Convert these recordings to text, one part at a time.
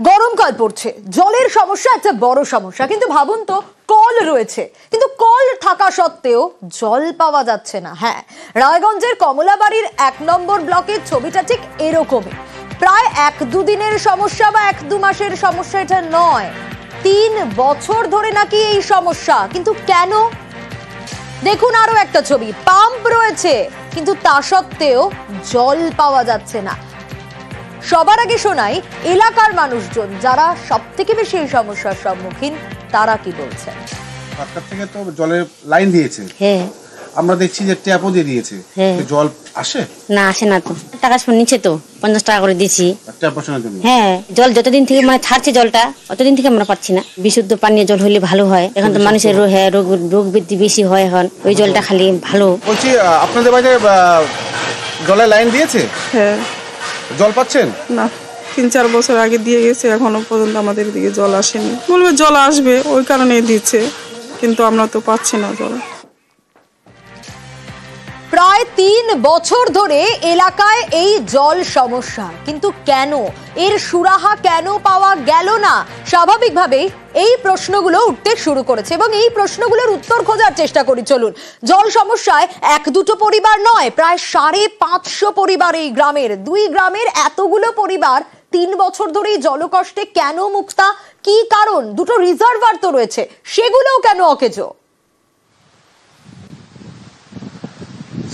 গরমকাল পড়ছে, জলের সমস্যা একটা বড় সমস্যা, কিন্তু ভাবুন তো কল রয়েছে, কিন্তু কল থাকা সত্ত্বেও জল পাওয়া যাচ্ছে না। হ্যাঁ, রায়গঞ্জের কমলাবাড়ির 1 নম্বর ব্লকের ছবিটা ঠিক এরকমই। প্রায় 1-2 দিনের সমস্যা বা 1-2 মাসের সমস্যা এটা নয়, 3 বছর ধরে নাকি এই সমস্যা। কিন্তু কেন? দেখুন আরো একটা ছবি, পাম্প রয়েছে কিন্তু তা সত্ত্বেও জল পাওয়া যাচ্ছে না। সবার আগে শোনাই এলাকার মানুষজন যারা সব থেকে বেশি এই সমস্যার সম্মুখীন, তারা কি বলছেন। সরকার থেকে তো জলের লাইন দিয়েছে, হ্যাঁ আমরা দেখছি যে ট্যাপও দিয়ে দিয়েছে, জল আসে না? আসে না তো, টাকা নিচ্ছে তো, 50 টাকা করে দিচ্ছি ট্যাপ বসানোর জন্য। হ্যাঁ, জল যতদিন থেকে ছাড়ছে জলটা, অতদিন থেকে আমরা পাচ্ছি না। বিশুদ্ধ পানীয় জল হলে ভালো হয়। এখন তো মানুষের রোগ বৃদ্ধি বেশি হয়, এখন ওই জলটা খালি ভালো। বলছি আপনাদের বাড়িতে জলের লাইন দিয়েছে? হ্যাঁ। জল পাচ্ছেন? না, 3-4 বছর আগে দিয়ে গেছে, এখনো পর্যন্ত আমাদের দিকে জল আসেনি। বলবে জল আসবে, ওই কারণে দিচ্ছে, কিন্তু আমরা তো পাচ্ছি না জল। প্রায় 3 বছর ধরে এলাকায় এই জল সমস্যা, কিন্তু কেন? এর সুরাহা কেন পাওয়া গেল না? স্বাভাবিকভাবেই এই প্রশ্নগুলো উঠতে শুরু করেছে এবং এই প্রশ্নগুলোর উত্তর খোঁজার চেষ্টা করি। চলুন, জল সমস্যায় 1-2 পরিবার নয়, প্রায় 550 পরিবার এই গ্রামের। 2 গ্রামের এতগুলো পরিবার 3 বছর ধরেই জলকষ্টে কেন মুক্তা? কি কারণ? 2টো রিজার্ভার তো রয়েছে, সেগুলোও কেন অকেজো?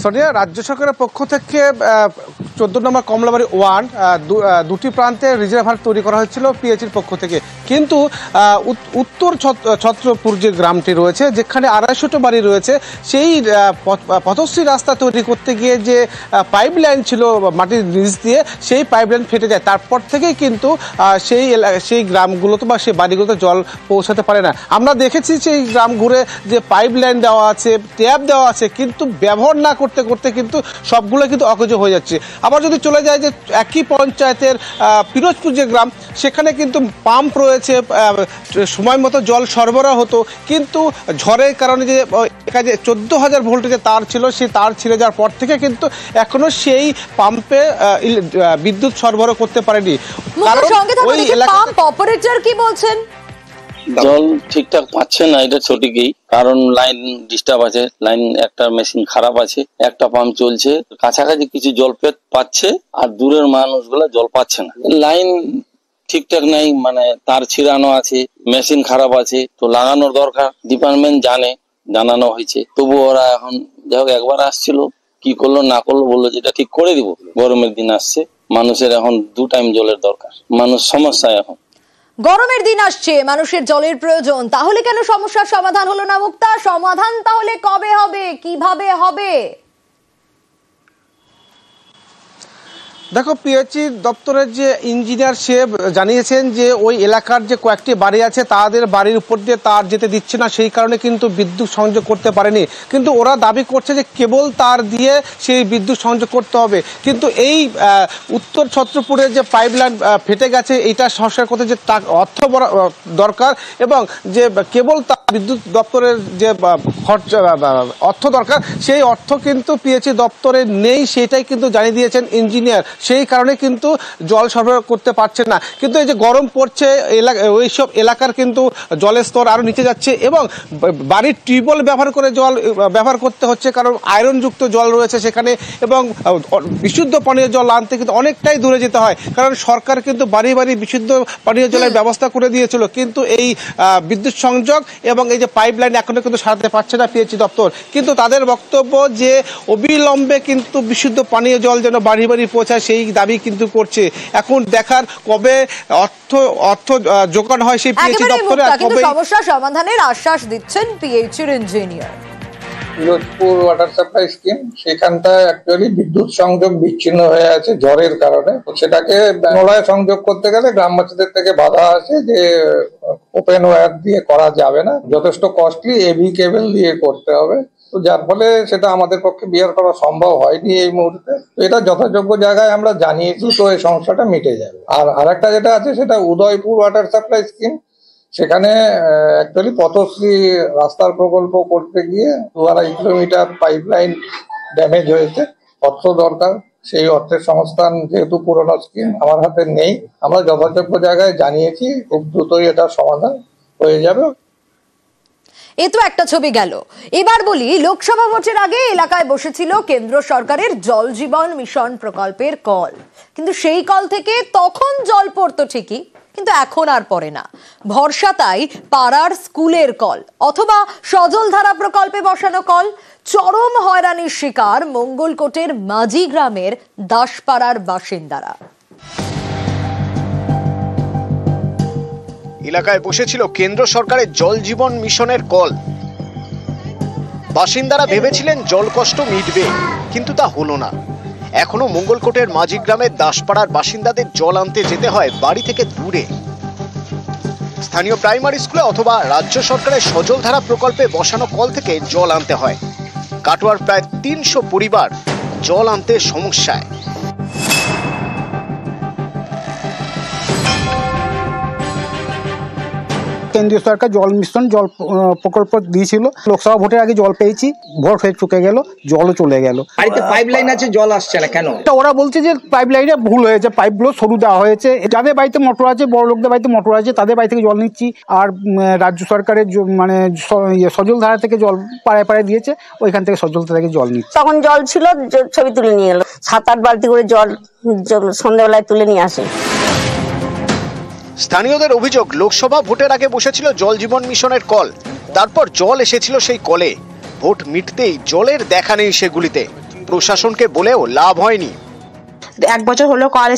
সোনিয়া, রাজ্য সরকারের পক্ষ থেকে 14 নম্বর কমলাবাড়ি ওয়ার্ড 2টি প্রান্তে রিজার্ভার তৈরি করা হয়েছিল পিএইচির পক্ষ থেকে, কিন্তু উত্তর ছত্রপুর যে গ্রামটি রয়েছে, যেখানে 250টা বাড়ি রয়েছে, সেই পথশ্রী রাস্তা তৈরি করতে গিয়ে যে পাইপ লাইন ছিল মাটির নিচ দিয়ে, সেই পাইপ লাইন ফেটে যায়। তারপর থেকেই কিন্তু সেই গ্রামগুলোতে বা সেই বাড়িগুলোতে জল পৌঁছাতে পারে না। আমরা দেখেছি সেই গ্রাম ঘুরে যে পাইপ লাইন দেওয়া আছে, ট্যাপ দেওয়া আছে, কিন্তু ব্যবহার না করতে করতে কিন্তু সবগুলো কিন্তু অকেজো হয়ে যাচ্ছে। আবার যদি চলে যায় যে একই পঞ্চায়েতের পিরোজপুর যে গ্রাম, সেখানে কিন্তু পাম্প রয়েছে, সময় মতো জল সরবরাহ হতো, কিন্তু ঝড়ের কারণে যে 14,000 ভোল্টেজের তার ছিল, সেই তার ছিঁড়ে যাওয়ার পর থেকে কিন্তু এখনো সেই পাম্পে বিদ্যুৎ সরবরাহ করতে পারেনি। ওই পাম্প অপারেটর কি বলছেন? জল ঠিকঠাক পাচ্ছে না, এটা সঠিকই, কারণ লাইন ডিস্টার্ব আছে, লাইন একটা মেশিন খারাপ আছে, একটা পাম্প চলছে, কাছাকাছি কিছু জল পাচ্ছে আর দূরের মানুষগুলা জল পাচ্ছে না। লাইন ঠিকঠাক নেই, মানে তার ছিঁড়ানো আছে, মেশিন খারাপ আছে, তো লাগানোর দরকার। ডিপার্টমেন্ট জানানো হয়েছে, তবু ওরা এখন যাই হোক একবার আসছিল, কি করলো না করলো, বললো যেটা ঠিক করে দিব। গরমের দিন আসছে, মানুষের এখন 2 টাইম জলের দরকার, মানুষ সমস্যায় এখন। গরমের দিন আসছে, মানুষের জলের প্রয়োজন, তাহলে কেন সমস্যার সমাধান হলো না মুক্তা? সমাধান তাহলে কবে হবে, কিভাবে হবে? দেখো, পিএইচই দপ্তরের যে ইঞ্জিনিয়ার, সে জানিয়েছেন যে ওই এলাকার যে কয়েকটি বাড়ি আছে, তাদের বাড়ির উপর দিয়ে তার যেতে দিচ্ছে না, সেই কারণে কিন্তু বিদ্যুৎ সংযোগ করতে পারেনি। কিন্তু ওরা দাবি করছে যে কেবল তার দিয়ে সেই বিদ্যুৎ সংযোগ করতে হবে, কিন্তু এই উত্তর ছত্রপুরের যে পাইপলাইন ফেটে গেছে, এইটা সংস্কার করতে যে অর্থ দরকার এবং যে কেবল তার বিদ্যুৎ দপ্তরের যে অর্থ দরকার, সেই অর্থ কিন্তু পিএইচই দপ্তরে নেই, সেটাই কিন্তু জানিয়ে দিয়েছেন ইঞ্জিনিয়ার। সেই কারণে কিন্তু জল সরবরাহ করতে পারছে না। কিন্তু এই যে গরম পড়ছে, ওইসব এলাকার কিন্তু জলের স্তর আরও নিচে যাচ্ছে এবং বাড়ির টিউবওয়েল ব্যবহার করতে হচ্ছে, কারণ আয়রনযুক্ত জল রয়েছে সেখানে, এবং বিশুদ্ধ পানীয় জল আনতে কিন্তু অনেকটাই দূরে যেতে হয়, কারণ সরকার কিন্তু বাড়ি বাড়ি বিশুদ্ধ পানীয় জলের ব্যবস্থা করে দিয়েছিল, কিন্তু এই বিদ্যুৎ সংযোগ এবং এই যে পাইপ লাইন এখনো কিন্তু সারাতে পারছে না পিএইচই দপ্তর। কিন্তু তাদের বক্তব্য যে অবিলম্বে কিন্তু বিশুদ্ধ পানীয় জল যেন বাড়ি বাড়ি পৌঁছায়, সেই দাবি কিন্তু করছে। এখন দেখার কবে অর্থ যোগান হয় সেই পিএইচই দপ্তরে, কিন্তু সমস্যা সমাধানের আশ্বাস দিচ্ছেন পিএইচির engineer. Pirojpur water supply scheme, সেখানটা অ্যাকচুয়ালি বিদ্যুৎ সংযোগ বিচ্ছিন্ন হয়ে আছে ঝড়ের কারণে। সেটাকে পুনরায় সংযোগ করতে গেলে গ্রামবাসীদের থেকে বাধা আছে যে ওপেন ওয়্যার দিয়ে করা যাবে না, যথেষ্ট কস্টলি, এভি কেবল দিয়ে করতে হবে। তো যার ফলে সেটা আমাদের পক্ষে বিয়ার করা সম্ভব হয়নি এই মুহূর্তে। এটা যথাযোগ্য জায়গায় আমরা জানিয়েছি, তো এই সমস্যাটা মিটে যাবে। আর আরেকটা যেটা আছে, সেটা উদয়পুর ওয়াটার সাপ্লাই স্কিম, সেখানে অ্যাকচুয়ালি পথশ্রী রাস্তার প্রকল্প করতে গিয়ে 2.5 কিলোমিটার পাইপ লাইন ড্যামেজ হয়েছে, অর্থ দরকার, সেই অর্থের সংস্থান যেহেতু পুরনো স্কিম আমার হাতে নেই, আমরা যথাযোগ্য জায়গায় জানিয়েছি, খুব দ্রুতই এটা সমাধান হয়ে যাবে। এ তো একটা ছবি গেল। এবার বলি, লোকসভা ভোটের আগে এলাকায় বসেছিল কেন্দ্র সরকারের জল জীবন মিশন প্রকল্পের কল, কিন্তু সেই কল থেকে তখন জল পড়তো ঠিকই, কিন্তু এখন আর পড়ে না। ভরসা তাই পাড়ার স্কুলের কল অথবা সজলধারা প্রকল্পে বসানো কল। চরম হয়রানির শিকার মঙ্গলকোটের মাঝি গ্রামের দাসপাড়ার বাসিন্দারা। এলাকায় বসেছিল কেন্দ্র সরকারের জল জীবন মিশনের কল। বাসিন্দারা ভেবেছিলেন জল কষ্ট মিটবে, কিন্তু তা হলো না। এখনো মঙ্গলকোটের মাঝি গ্রামের দাসপাড়ার বাসিন্দাদের জল আনতে যেতে হয় বাড়ি থেকে দূরে। স্থানীয় প্রাইমারি স্কুলে অথবা রাজ্য সরকারের সজলধারা প্রকল্পে বসানো কল থেকে জল আনতে হয়। কাটোয়ার প্রায় ৩০০ পরিবার জল আনতে সমস্যায়। কেন্দ্রীয় সরকার জল মিশন জল প্রকল্প দিয়েছিল, লোকসভা ভোটের আগে জল পেয়েছি, ভোট হয়ে চুকে গেল, জলও চলে গেল। বাড়িতে পাইপ লাইন আছে, জল আসছে না কেন? ওরা বলছে যে পাইপ লাইনে ভুল হয়েছে, পাইপগুলো সরু দেওয়া হয়েছে। যাদের বাড়িতে মোটর আছে, বড় লোকদের বাড়িতে মোটর আছে, তাদের বাড়ি থেকে জল নিচ্ছি। আর রাজ্য সরকারের মানে সজলধারা থেকে জল পাড়ায় পাড়ায় দিয়েছে, ওইখান থেকে সজলধারা থেকে জল নিচ্ছি। তখন জল ছিল, ছবি তুলে নিয়ে এলো, 7-8 বালতি করে জল সন্ধ্যাবেলায় তুলে নিয়ে আসে। স্থানীয়দের অভিযোগ, লোকসভা ভোটের আগে বসেছিল জল জীবন মিশনের কল, তারপর জল এসেছিল সেই কলে। ভোট মিটতেই জলের দেখা নেই সেগুলিতে। প্রশাসনকে বলেও লাভ হয়নি। 1 বছর হলো কল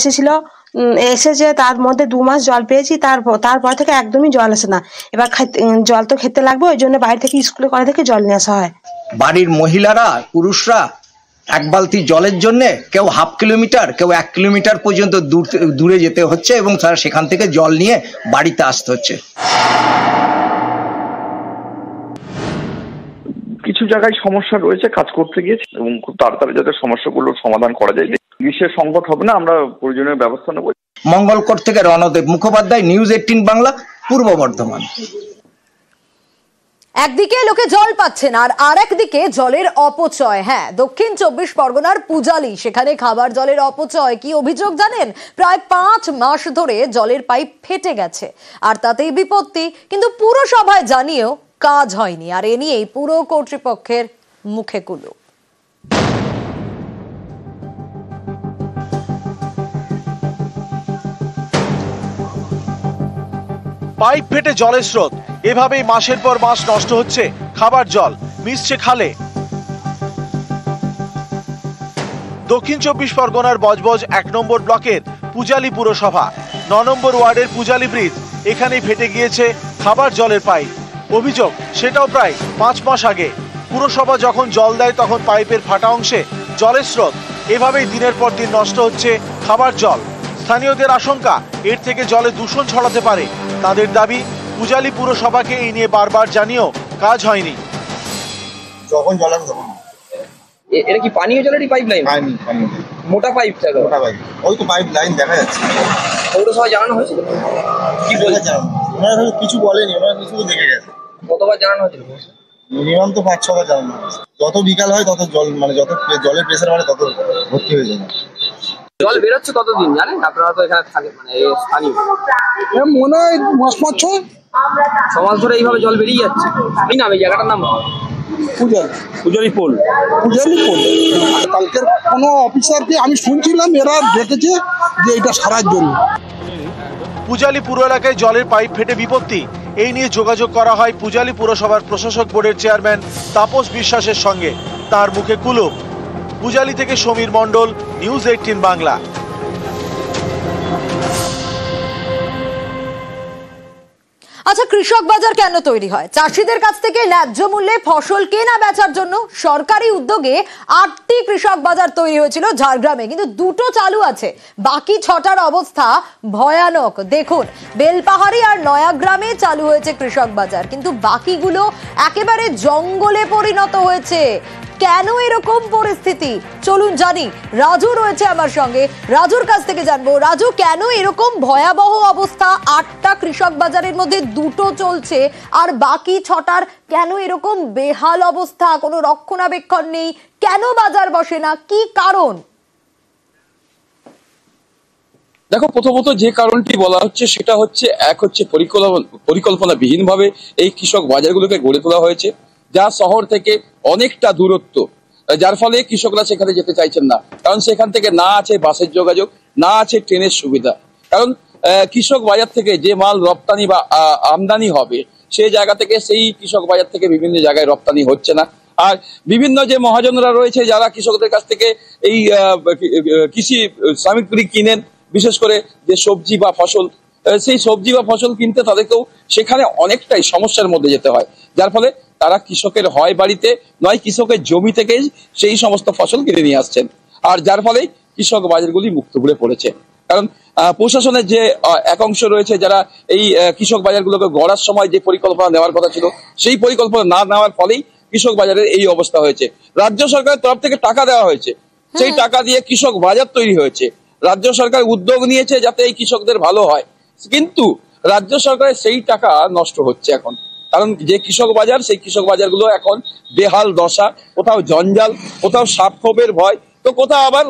এসেছে, তার মধ্যে 2 মাস জল পেয়েছি, তারপর থেকে একদমই জল আসে না। এবার জল তো খেতে লাগবে, ওই জন্য বাইরে থেকে স্কুলে কলেজ থেকে জল নিয়ে আসা হয়। বাড়ির মহিলারা, পুরুষরা 1 বালতি জলের জন্য কেউ 1/2 কিলোমিটার, কেউ 1 কিলোমিটার পর্যন্ত দূরে যেতে হচ্ছে এবং তারা সেখান থেকে জল নিয়ে বাড়িতে আসতে হচ্ছে। কিছু জায়গায় সমস্যা রয়েছে, কাজ করতে গিয়েছে এবং খুব তাড়াতাড়ি যাতে সমস্যাগুলোর সমাধান করা যায়। গ্রীষ্মের সংকট হবে না, আমরা প্রয়োজনীয় ব্যবস্থা নেব। মঙ্গলকোট থেকে রণদেব মুখোপাধ্যায়, নিউজ 18 বাংলা, পূর্ব বর্ধমান। একদিকে লোকে জল পাচ্ছেন আর আরেকদিকে জলের অপচয়। হ্যাঁ, দক্ষিণ 24 পরগনার পূজালি, সেখানে খাবার জলের অপচয়। কি অভিযোগ জানেন? প্রায় 5 মাস ধরে জলের পাইপ ফেটে গেছে, আর তাতেই বিপত্তি। কিন্তু পুরসভায় জানিয়েও কাজ হয়নি, আর এ নিয়েই পুরো কর্তৃপক্ষের মুখে কুলু। পাইপ ফেটে জলের স্রোত, এভাবেই মাসের পর মাস নষ্ট হচ্ছে খাবার জল, মিশছে খালে। দক্ষিণ 24 পরগনার বজবজ 1 নম্বর ব্লকের পূজালি পুরসভা 9 নম্বর ওয়ার্ডের পূজালি ব্রিজ, এখানেই ফেটে গিয়েছে খাবার জলের পাইপ। অভিযোগ, সেটাও প্রায় 5 মাস আগে। পুরসভা যখন জল দেয় তখন পাইপের ফাটা অংশে জলের স্রোত। এভাবেই দিনের পর দিন নষ্ট হচ্ছে খাবার জল। স্থানীয়দের আশঙ্কা, এর থেকে জলে দূষণ ছড়াতে পারে। তাদের দাবি, পূজালি পুরসভাকে এই নিয়ে বারবার জানিয়েও কাজ হয়নি। যখন জল আসে তখন এটা কি পানীয় জলেরই পাইপ লাইন? মোটা পাইপ, মোটা পাইপ, ওই তো পাইপ লাইন দেখা যাচ্ছে। পৌরসভা জানানো হয়েছে? কি বলেছে? ওনারা কিছু বলেনি, ওনারা কিছু দেখে গেছে। কতবার জানানো হয়েছিল? মিনিমাম তো 5-6 বার জানানো হয়েছে। যত বিকাল হয় তত জল, মানে যত জলের প্রেসার বাড়ে তত ভর্তি হয়ে যায়। জল বেরোচ্ছে কতদিন জানেন আপনারা? তো এখানে থাকে, মানে স্থানীয় মনে হয় 5 মাস 6 মাস ধরে এইভাবে জল বেরিয়ে যাচ্ছে। কি নাম এই জায়গাটার নাম? পূজালি পোল। কালকের কোনো অফিসারকে আমি শুনছিলাম, এরা ডেকেছে যে এটা সারার জন্য। পূজালি পুর এলাকায় জলের পাইপ ফেটে বিপত্তি, এই নিয়ে যোগাযোগ করা হয় পূজালি পুরসভার প্রশাসক বোর্ডের চেয়ারম্যান তাপস বিশ্বাসের সঙ্গে। তার মুখে কুলুপ। পূজালি থেকে সমীর মণ্ডল, নিউজ 18 বাংলা। আচ্ছা, কৃষক বাজার কেন তৈরি হয়? চাষিদের কাছ থেকে ন্যায্য মূল্যে ফসল কেনা বেচার জন্য সরকারি উদ্যোগে 8টি কৃষক বাজার তৈরি হয়েছিল ঝাড়গ্রামে, কিন্তু 2টো চালু আছে, বাকি 6টার অবস্থা ভয়ানক। দেখুন, বেলপাহাড়ি আর নয়াগ্রামে চালু হয়েছে কৃষক বাজার, কিন্তু বাকিগুলো একেবারে জঙ্গলে পরিণত হয়েছে। কেন এরকম পরিস্থিতি? চলুন জানি। রাজু রয়েছে আমার সঙ্গে, রাজুর কাছ থেকে জানবো। রাজু, কেন এরকম ভয়াবহ অবস্থা? 8টা কৃষক বাজারের মধ্যে 2টো চলছে আর বাকি 6টার কেন এরকম বেহাল অবস্থা? কোনো রক্ষণাবেক্ষণ নেই, কেন বাজার বসে না, কি কারণ? দেখো, প্রথমত যে কারণটি বলা হচ্ছে সেটা হচ্ছে পরিকল্পনাবিহীন ভাবে এই কৃষক বাজারগুলোকে গড়ে তোলা হয়েছে, যা শহর থেকে অনেকটা দূরত্ব, যার ফলে কৃষকরা সেখানে যেতে চাইছেন না। কারণ সেখান থেকে না আছে বাসের যোগাযোগ, না আছে ট্রেনের সুবিধা। কারণ কৃষক বাজার থেকে যে মাল রপ্তানি বা আমদানি হবে সেই জায়গা থেকে সেই কৃষক বাজার থেকে বিভিন্ন জায়গায় রপ্তানি হচ্ছে না। আর বিভিন্ন যে মহাজনরা রয়েছে যারা কৃষকদের কাছ থেকে এই কৃষি সামগ্রী কিনেন, বিশেষ করে যে সবজি বা ফসল, সেই সবজি বা ফসল কিনতে তাদেরকেও সেখানে অনেকটাই সমস্যার মধ্যে যেতে হয়, যার ফলে তারা কৃষকের হয় বাড়িতে নয় কৃষকের জমি থেকে সেই সমস্ত ফসল কিনে নিয়ে আসছেন। আর যার ফলে কৃষক বাজারগুলি মুক্তপুরে পড়েছে। কারণ প্রশাসনের যে এক অংশ রয়েছে যারা এই কৃষক বাজারগুলোকে গড়ার সময় যে পরিকল্পনা নেওয়ার কথা ছিল সেই পরিকল্পনা না নেওয়ার ফলেই কৃষক বাজারের এই অবস্থা হয়েছে। রাজ্য সরকারের তরফ থেকে টাকা দেওয়া হয়েছে, সেই টাকা দিয়ে কৃষক বাজার তৈরি হয়েছে। রাজ্য সরকার উদ্যোগ নিয়েছে যাতে এই কৃষকদের ভালো হয়, কিন্তু রাজ্য সরকারের সেই টাকা নষ্ট হচ্ছে এখন। কারণ যে কৃষক বাজার, সেই কৃষক বাজারগুলো এখন বেহাল দশা, কোথাও জঞ্জাল, কোথাও সাপখোপের ভয়, তো কোথাও আবার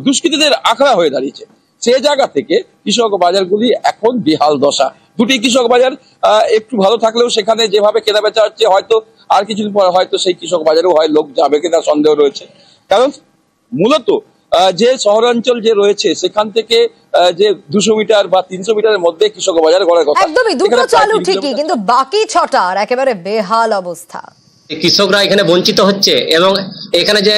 দুষ্কৃতীদের আখড়া হয়ে দাঁড়িয়েছে। সেই জায়গা থেকে কৃষক বাজারগুলি এখন বেহাল দশা। দুটি কৃষক বাজার একটু ভালো থাকলেও সেখানে যেভাবে কেনা বেচা হচ্ছে, হয়তো আর কিছুদিন পর হয়তো সেই কৃষক বাজারেও হয় লোক যাবে কিনা সন্দেহ রয়েছে। কারণ মূলত যে শহরাঞ্চল যে রয়েছে সেখান থেকে যে 200 মিটার বা 300 মিটারের মধ্যে কৃষক বাজার গড়ার কথা, একদমই দুটো চালু ঠিকই, কিন্তু বাকি 6টার একেবারে বেহাল অবস্থা। কৃষকরা এখানে বঞ্চিত হচ্ছে এবং এখানে যে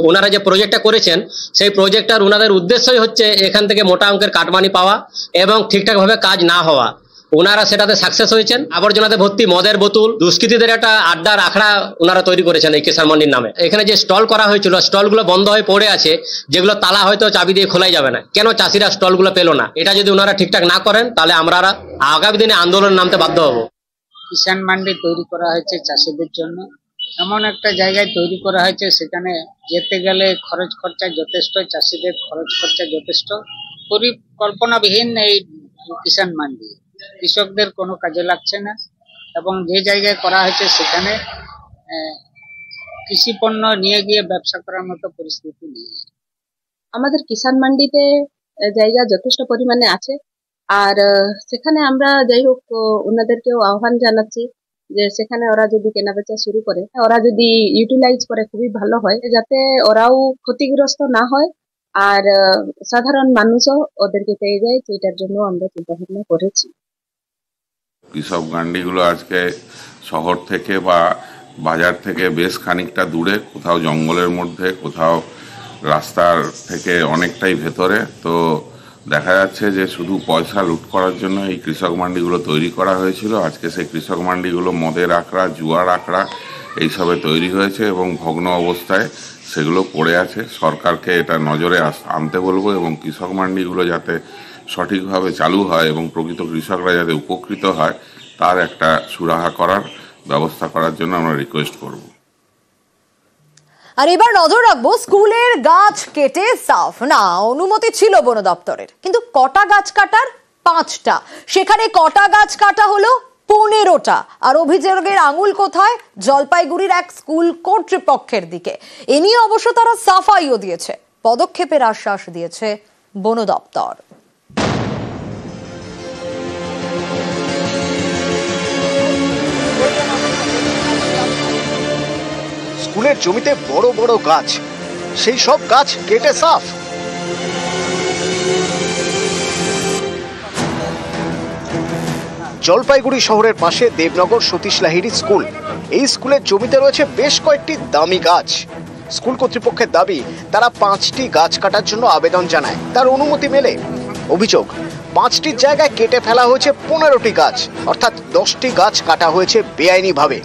ওনারা যে প্রজেক্টটা করেছেন সেই প্রজেক্টটার ওনাদের উদ্দেশ্যই হচ্ছে এখান থেকে মোটা অঙ্কের কাটমানি পাওয়া এবং ঠিকঠাক ভাবে কাজ না হওয়া। ওনারা সেটাতে সাকসেস হয়েছেন। আবর্জনাতে ভর্তি মদের বোতল, দুষ্কৃতীদের একটা আড্ডার আখড়া ওনারা তৈরি করেছেন এই কিষাণ মন্ডির নামে। এখানে যে স্টল করা হয়েছিল, স্টলগুলো বন্ধ হয়ে পড়ে আছে, যেগুলো তালা হয়তো চাবি দিয়ে খোলাই যাবে না। কেন চাষিরা স্টলগুলো পেল না? এটা যদি ওনারা ঠিকঠাক না করেন তাহলে আমরা আগামী দিনে আন্দোলন নামতে বাধ্য হব। কিষাণ মান্ডি তৈরি করা হয়েছে চাষিদের জন্য, এমন একটা জায়গায় তৈরি করা হয়েছে সেখানে যেতে গেলে খরচ খরচা যথেষ্ট, চাষিদের খরচ খরচা যথেষ্ট। পরিকল্পনাবিহীন এই কিষাণ মান্ডি কৃষকদের কোনো কাজে লাগছে না এবং যে জায়গায় করা হয়েছে সেখানে কৃষি পণ্য নিয়ে গিয়ে ব্যবসা করার মতো পরিস্থিতি নেই। আমাদের কিষাণ মান্ডিতে জায়গা যথেষ্ট পরিমাণে আছে, আর সেখানে আমরা যাই হোক ওনাদেরকেও আহ্বান জানাচ্ছি যে সেখানে ওরা যদি কেনাবেচা শুরু করে, ওরা যদি ইউটিলাইজ করে খুবই ভালো হয়, যাতে ওরাও ক্ষতিগ্রস্ত না হয় আর সাধারণ মানুষও ওদেরকে পেয়ে যায়। সেটার জন্য আমরা চিন্তা ভাবনা করেছি। কৃষক মান্ডিগুলো আজকে শহর থেকে বা বাজার থেকে বেশ খানিকটা দূরে, কোথাও জঙ্গলের মধ্যে, কোথাও রাস্তার থেকে অনেকটাই ভেতরে। তো দেখা যাচ্ছে যে শুধু পয়সা লুট করার জন্য এই কৃষক মান্ডিগুলো তৈরি করা হয়েছিল। আজকে সেই কৃষক মান্ডিগুলো মদের আখড়া, জুয়ার আখড়া এইসবে তৈরি হয়েছে এবং ভগ্ন অবস্থায় সেগুলো পড়ে আছে। সরকারকে এটা নজরে আনতে বলবো এবং কৃষক মান্ডিগুলো যাতে সঠিকভাবে চালু হয় এবং প্রকৃত কৃষকরা যাতে উপকৃত হয় তার একটা সুরাহা করার ব্যবস্থা করার জন্য আমরা রিকোয়েস্ট করব। আর এবার নজর রাখবো স্কুলের গাছ কেটে সাফ। না, অনুমতি ছিল বন দপ্তরের, কিন্তু কটা গাছ কাটার? 5টা। সেখানে কটা গাছ কাটা হলো? 15টা। আর অভিযোগের আঙুল কোথায়? জলপাইগুড়ির এক স্কুল কর্তৃপক্ষের দিকে। এ নিয়ে অবশ্য তারা সাফাইও দিয়েছে, পদক্ষেপের আশ্বাস দিয়েছে বন দপ্তর। স্কুলের জমিতে বড় বড় গাছ, সেই সব গাছ কেটে সাফ। জলপাইগুড়ি শহরের পাশে দেবনগর সতীশ লাহিড়ী স্কুল। এই স্কুলের জমিতে রয়েছে বেশ কয়েকটি দামি গাছ। স্কুল কর্তৃপক্ষের দাবি তারা 5টি গাছ কাটার জন্য আবেদন জানায়, তার অনুমতি মেলে। অভিযোগ 5টির জায়গায় কেটে ফেলা হয়েছে 15টি গাছ, অর্থাৎ 10টি গাছ কাটা হয়েছে বেআইনিভাবে।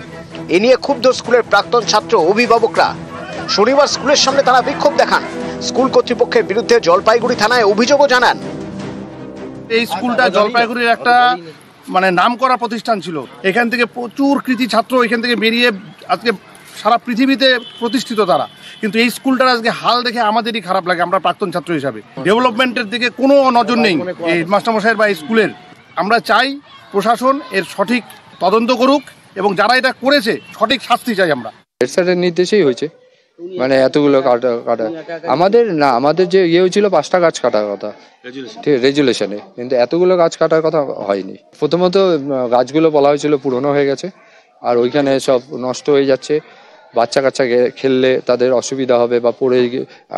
এ নিয়ে ক্ষুব্ধ স্কুলের প্রাক্তন ছাত্র অভিভাবকরা। শনিবার স্কুলের সামনে তারা বিক্ষোভ দেখান। স্কুল কর্তৃপক্ষের বিরুদ্ধে জলপাইগুড়ি থানায় অভিযোগও জানান। এই স্কুলটা জলপাইগুড়ির একটা নামকরা প্রতিষ্ঠান ছিল। এখান থেকে প্রচুর কৃতি ছাত্র এখান থেকে বেরিয়ে আজকে সারা পৃথিবীতে প্রতিষ্ঠিত তারা। কিন্তু এই স্কুলটার আজকে হাল দেখে আমাদেরই খারাপ লাগে। আমরা প্রাক্তন ছাত্র হিসাবে ডেভেলপমেন্টের দিকে কোনো নজর নেই এই মাস্টারমশাইয়ের বা এই স্কুলের। আমরা চাই প্রশাসন এর সঠিক তদন্ত করুক এবং যারা এটা করেছে সঠিক শাস্তি চাই আমরা। হেড স্যারের নির্দেশেই হয়েছে। মানে এতগুলো কাটা আমাদের না, আমাদের যে ইয়ে হয়েছিল 5টা গাছ কাটার কথা ঠিক রেজুলেশনে, কিন্তু এতগুলো গাছ কাটার কথা হয়নি। প্রথমত গাছগুলো বলা হয়েছিল পুরনো হয়ে গেছে, আর ওইখানে সব নষ্ট হয়ে যাচ্ছে, বাচ্চা কাচ্চা খেললে তাদের অসুবিধা হবে বা পড়ে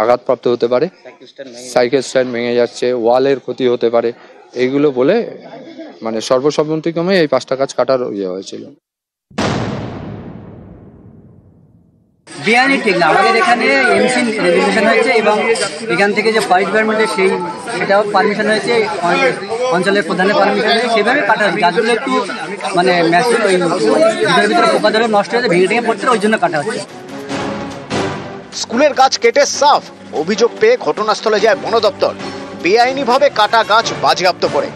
আঘাতপ্রাপ্ত হতে পারে, সাইকেল স্ট্যান্ড ভেঙে যাচ্ছে, ওয়ালের ক্ষতি হতে পারে, এইগুলো বলে মানে সর্বসম্মতিক্রমে এই 5টা গাছ কাটার ইয়ে হয়েছিল। বেআইনি ঠিক না, আমাদের এখানে এমসি রেজুলেশন হয়েছে এবং এখান থেকে যে ফরেস্ট ডিপার্টমেন্টের সেটাও পারমিশন হয়েছে, অঞ্চলের প্রধানের পারমিশন হয়েছে, সেভাবে কাটা হচ্ছে। গাছগুলো একটু মানে ম্যাসিভ ওই ভিতরে ভিতরে পোকা ধরে নষ্ট হয়েছে, ভেঙে ভেঙে পড়ছে, ওই জন্য কাটা হচ্ছে। স্কুলের গাছ কেটে সাফ, অভিযোগ পেয়ে ঘটনাস্থলে যায় বন দপ্তর, বেআইনিভাবে কাটা গাছ বাজেয়াপ্ত করে।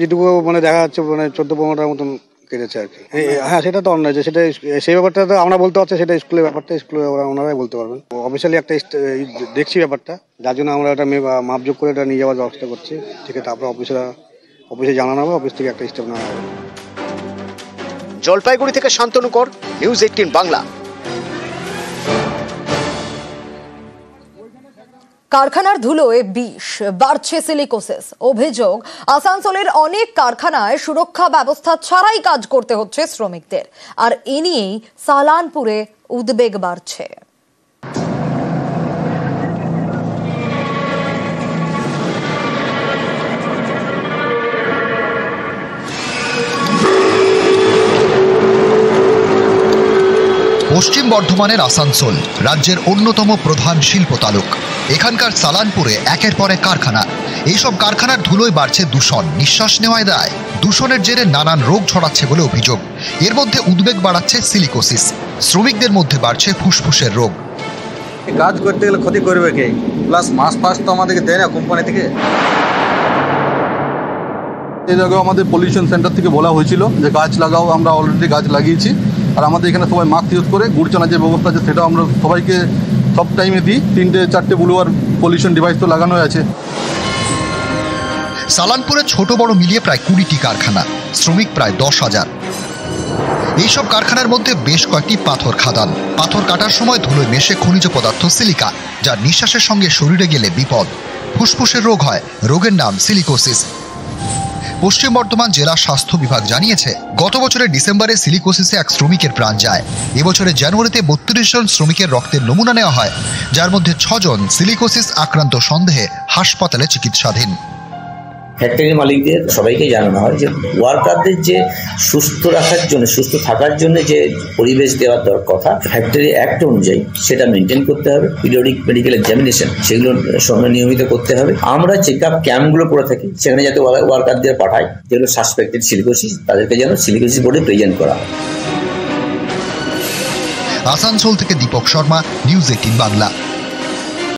যেটুকু মানে দেখা যাচ্ছে মানে 14-15টার মতন কেটেছে আর কি। হ্যাঁ, সেটা তো অন্যায়, সেটা সেই ব্যাপারটা তো আমরা বলতে পারছি, সেটা স্কুলের ব্যাপারটা স্কুলে ওনারাই বলতে পারবেন। অফিসিয়ালি একটা দেখছি ব্যাপারটা, যার জন্য আমরা একটা মাপযোগ করে এটা নিয়ে যাওয়ার ব্যবস্থা করছি। ঠিক আছে, তারপরে অফিসে জানানো হবে, অফিস থেকে একটা স্টেপ নেওয়া হবে। জলপাইগুড়ি থেকে শান্তনু কর, নিউজ 18 বাংলা। কারখানার ধুলোয় বিষ, বাড়ছে সিলিকোসিস। অভিযোগ, আসানসোলের অনেক কারখানায় সুরক্ষা ব্যবস্থা ছাড়াই কাজ করতে হচ্ছে শ্রমিকদের, আর এ নিয়েই সালানপুরে উদ্বেগ বাড়ছে। পশ্চিম বর্ধমানের আসানসোল রাজ্যের অন্যতম প্রধান শিল্প তালুক। এখানকার সালানপুরে একের পর এক কারখানা। এইসব কারখানার ধুলোয় বাড়ছে দূষণ, নিঃশ্বাস নেওয়ায় দায়। দূষণের জেরে নানান রোগ ছড়াচ্ছে বলে অভিযোগ। এর মধ্যে উদ্বেগ বাড়াচ্ছে সিলিকোসিস। শ্রমিকদের মধ্যে বাড়ছে ফুসফুসের রোগ। কাজ করতে গেলে ক্ষতি করবে কে? প্লাস মাস তো আমাদেরকে দেয় না কোম্পানি থেকে। এর আগেও আমাদের পলিউশন সেন্টার থেকে বলা হয়েছিল যে গাছ লাগাও, আমরা অলরেডি গাছ লাগিয়েছি। আর আমাদের এখানে সবাই মাস্ক ইউজ করে গুড় চানার যে ব্যবস্থা আছে সেটাও আমরা সবাইকে সব টাইমে দিই। 3-4 ব্লুয়ার পলিউশন ডিভাইস তো লাগানো আছে। সালানপুরে ছোট বড় মিলিয়ে প্রায় 20টি কারখানা, শ্রমিক প্রায় 10,000। এইসব কারখানার মধ্যে বেশ কয়েকটি পাথর খাদান। পাথর কাটার সময় ধুলোয় মেশে খনিজ পদার্থ সিলিকা, যা নিঃশ্বাসের সঙ্গে শরীরে গেলে বিপদ। ফুসফুসের রোগ হয়, রোগের নাম সিলিকোসিস। পশ্চিম বর্ধমান জেলা স্বাস্থ্য বিভাগ জানিয়েছে, গত বছরের ডিসেম্বরে সিলিকোসিসে এক শ্রমিকের প্রাণ যায়। এবছরের জানুয়ারিতে 32 জন শ্রমিকের রক্তের নমুনা নেওয়া হয়, যার মধ্যে 6 জন সিলিকোসিস আক্রান্ত সন্দেহে হাসপাতালে চিকিৎসাধীন। ফ্যাক্টরি মালিকদের সবাইকে জানানো হয় যে ওয়ার্কারদের যে সুস্থ রাখার জন্য, সুস্থ থাকার জন্য যে পরিবেশ দেওয়ার কথা ফ্যাক্টরি অ্যাক্ট অনুযায়ী সেটা মেনটেন করতে হবে। পিরিয়ডিক মেডিকেল এক্সামিনেশন সেগুলো নিয়মিত করতে হবে। আমরা চেক আপ ক্যাম্পগুলো করে থাকি, সেখানে যাতে ওয়ার্কারদের পাঠাই যেগুলো সাসপেক্টেড সিলিকোসিস, তাদেরকে যেন সিলিকোসিস বোর্ডে প্রেজেন্ট করা। আসানসোল থেকে দীপক শর্মা, নিউজ 18 বাংলা।